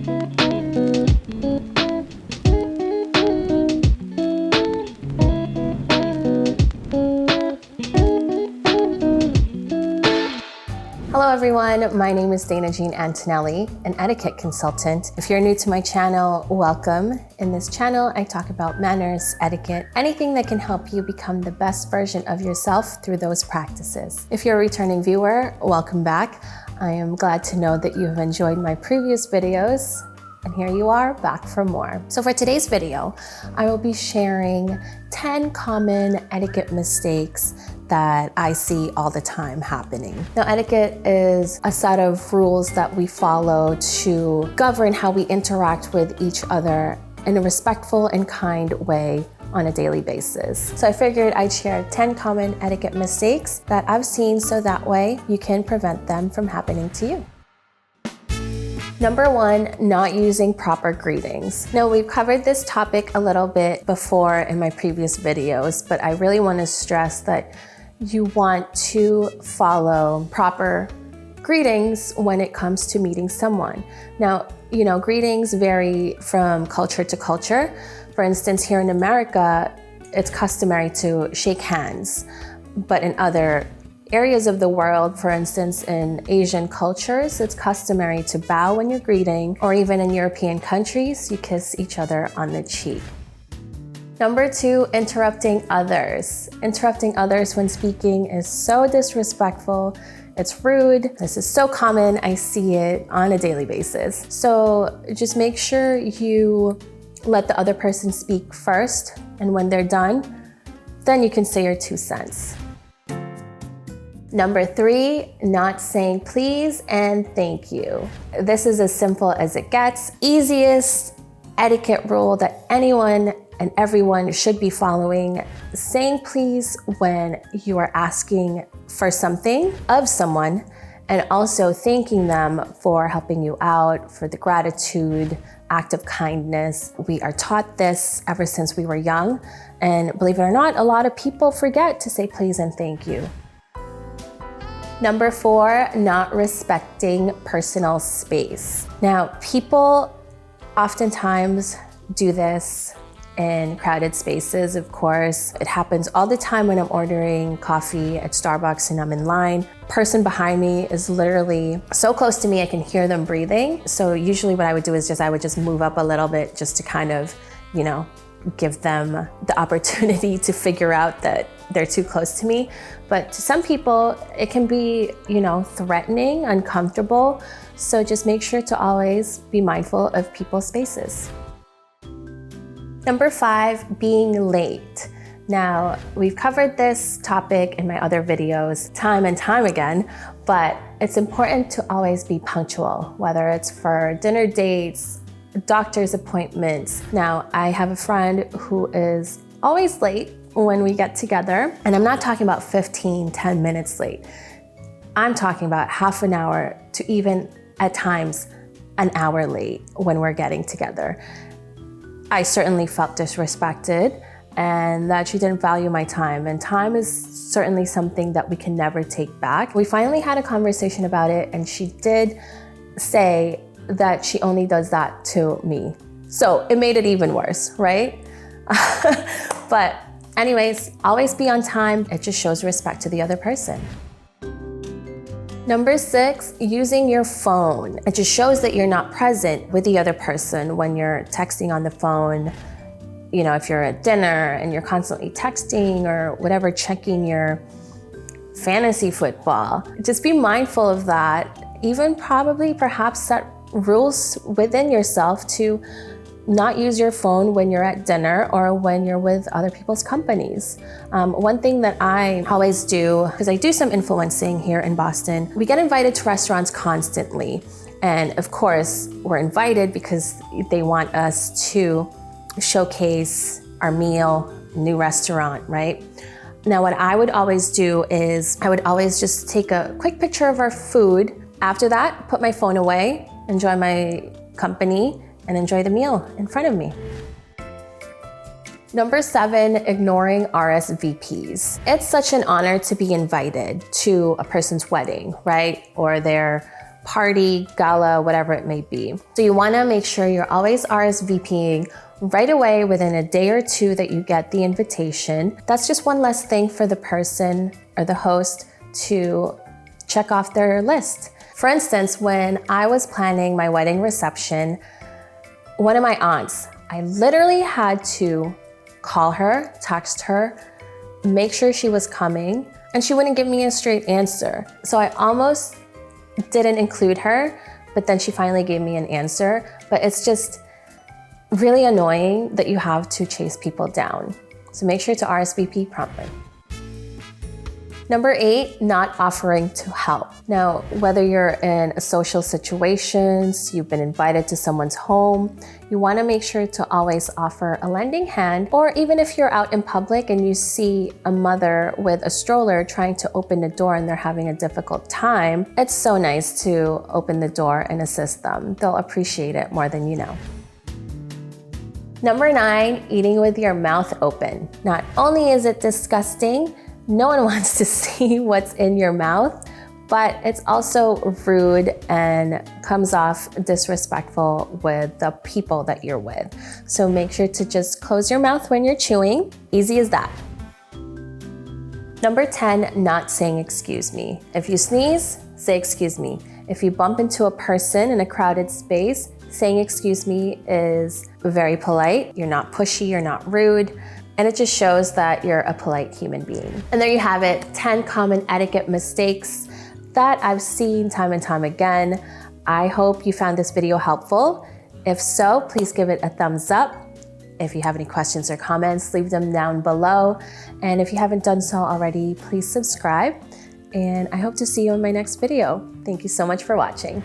Hello everyone, my name is Dana Jean Antonelli, an etiquette consultant. If you're new to my channel, welcome. In this channel, I talk about manners, etiquette, anything that can help you become the best version of yourself through those practices. If you're a returning viewer, welcome back. I am glad to know that you have enjoyed my previous videos, and here you are back for more. So for today's video, I will be sharing 10 common etiquette mistakes that I see all the time happening. Now, etiquette is a set of rules that we follow to govern how we interact with each other in a respectful and kind way on a daily basis. So I figured I'd share 10 common etiquette mistakes that I've seen so that way you can prevent them from happening to you. Number 1, not using proper greetings. Now, we've covered this topic a little bit before in my previous videos, but I really want to stress that you want to follow proper greetings when it comes to meeting someone. Now, greetings vary from culture to culture. For instance, here in America, it's customary to shake hands, but in other areas of the world, for instance, in Asian cultures, it's customary to bow when you're greeting, or even in European countries, you kiss each other on the cheek. Number 2, interrupting others. Interrupting others when speaking is so disrespectful. It's rude. This is so common. I see it on a daily basis. So just make sure you let the other person speak first, and when they're done, then you can say your 2 cents. Number 3, not saying please and thank you. This is as simple as it gets. Easiest etiquette rule that anyone and everyone should be following. Saying please when you are asking for something of someone, and also thanking them for helping you out, for the gratitude, act of kindness. We are taught this ever since we were young, and believe it or not, a lot of people forget to say please and thank you. Number 4, not respecting personal space. Now, people oftentimes do this in crowded spaces, of course. It happens all the time when I'm ordering coffee at Starbucks and I'm in line. Person behind me is literally so close to me, I can hear them breathing. So usually what I would do is I would just move up a little bit just to kind of, give them the opportunity to figure out that they're too close to me. But to some people, it can be, threatening, uncomfortable. So just make sure to always be mindful of people's spaces. Number 5, being late. Now, we've covered this topic in my other videos time and time again, but it's important to always be punctual, whether it's for dinner dates, doctor's appointments. Now, I have a friend who is always late when we get together, and I'm not talking about 10 minutes late. I'm talking about half an hour to even at times an hour late when we're getting together. I certainly felt disrespected and that she didn't value my time, and time is certainly something that we can never take back. We finally had a conversation about it, and she did say that she only does that to me. So it made it even worse, right? But anyways, always be on time. It just shows respect to the other person. Number 6, using your phone. It just shows that you're not present with the other person when you're texting on the phone. If you're at dinner and you're constantly texting or whatever, checking your fantasy football, just be mindful of that. Even probably perhaps set rules within yourself to not use your phone when you're at dinner or when you're with other people's companies. One thing that I always do, because I do some influencing here in Boston, we get invited to restaurants constantly. And of course, we're invited because they want us to showcase our meal, new restaurant, right? Now, what I would always do is I would always just take a quick picture of our food. After that, put my phone away, enjoy my company, and enjoy the meal in front of me. Number 7, ignoring RSVPs. It's such an honor to be invited to a person's wedding, right? Or their party, gala, whatever it may be. So you wanna make sure you're always RSVPing right away within a day or two that you get the invitation. That's just one less thing for the person or the host to check off their list. For instance, when I was planning my wedding reception, one of my aunts, I literally had to call her, text her, make sure she was coming, and she wouldn't give me a straight answer. So I almost didn't include her, but then she finally gave me an answer. But it's just really annoying that you have to chase people down. So make sure to RSVP promptly. Number 8, not offering to help. Now, whether you're in a social situations, you've been invited to someone's home, you want to make sure to always offer a lending hand. Or even if you're out in public and you see a mother with a stroller trying to open the door and they're having a difficult time, it's so nice to open the door and assist them. They'll appreciate it more than you know. Number 9, eating with your mouth open. Not only is it disgusting, no one wants to see what's in your mouth, but it's also rude and comes off disrespectful with the people that you're with. So make sure to just close your mouth when you're chewing. Easy as that. Number 10, not saying excuse me. If you sneeze, say excuse me. If you bump into a person in a crowded space, saying excuse me is very polite. You're not pushy, you're not rude. And it just shows that you're a polite human being. And there you have it, 10 common etiquette mistakes that I've seen time and time again. I hope you found this video helpful. If so, please give it a thumbs up. If you have any questions or comments, leave them down below. And if you haven't done so already, please subscribe. And I hope to see you in my next video. Thank you so much for watching.